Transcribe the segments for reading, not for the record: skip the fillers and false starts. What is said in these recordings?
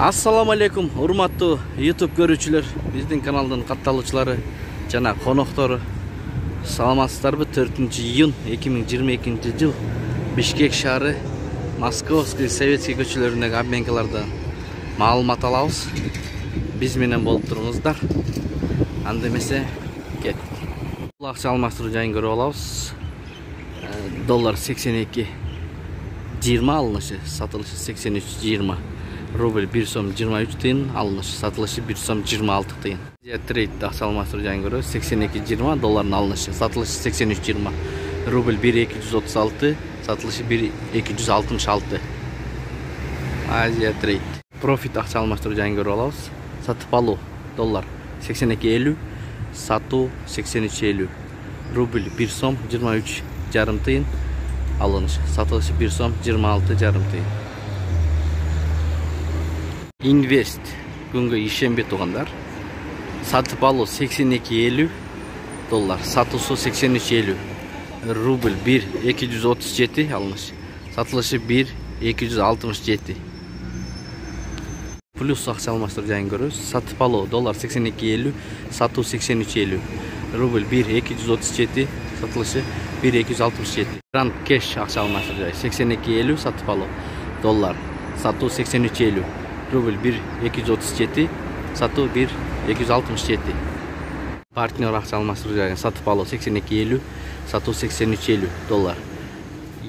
Assalamu alaikum, урматтуу YouTube көрүүчүлөр, биздин каналдын катталуучулары жана коноктору. Саламатсыздарбы? 4-июнь 2022 жыл Бишкек шаары Московский Советский көчөлөрүндөгү обменкалардан маалымат алабыз. Биз менен болуп туруңуздар. Анда эмесе кеттик. Бул акча алмаштыруу жайын көрүп алабыз. Доллар 82.20 алынышы, сатылышы 83.20. Рубль 1 сом 23 тыйын, алынышы, сатылышы 1 сом 26 тыйын. Трейд акча алмаштыруу жайын көрөбүз. 82.20 доллардын алынышы, сатылышы 83.20. Рубль 1.236, сатылышы 1.266. Азия трейд. Профит акча алмаштыруу жайын көрүп алабыз. Сатып алуу доллар 82.50, сатуу 83.50. Рубль 1 сом 23,5 тыйын, алынышы, сатылышы 1 сом 26,5 тыйын. Инвест күнгө ишенбей тугандар. Сатып алуу 82.50 доллар, сатуусу 83.50. Рубль 1.237 алынышы, сатылышы 1.267. Плюс акча алмаштыруу жайын көрөбүз. Сатып алуу доллар 82.50, сатуу 83.50. Рубль 1.237, сатылышы 1.267. Гранд кеш акча алмаштыруу жайы 82.50, сатып алуу доллар, сатуу 83.50. Рубль 1.237, сатуу 1.267. Партнер акча алмаштыруу жайын сатып алуу 82.50, сатуу 83.50 доллар.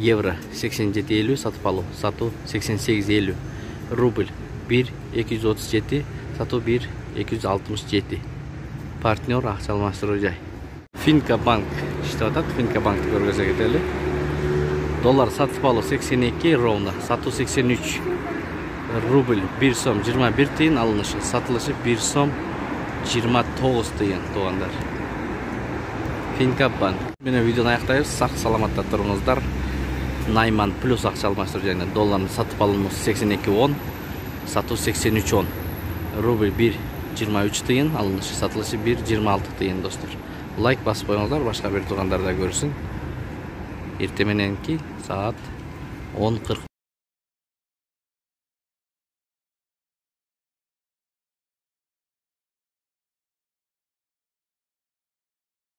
Евро 87.50, сатып алуу, сатуу 88.50. Рубль 1.237, сатуу 1.267. Партнер акча алмаштыруу жай. Финка банк иштеп атат. Финка банкты көргөзө кетели. Доллар сатып алуу 82 ровно, сатуу 83. Рубль 1 сом 21 тыйын, алынышы, сатылышы 1 сом 29 тыйын, тугандар. Финка банк. Менен видеону аяктайбыз. Сак саламатта туруңуздар. Найман плюс акча алмаштыруу жайына доллардын сатып алуусу 82.10, сатуу 83.10. Рубль 1.23 тыйын, алынышы, сатылышы 1.26 тыйын, достор. Лайк басып коюңуздар, башка бир туугандар да көрсүн. Эртең мененки саат 10:40.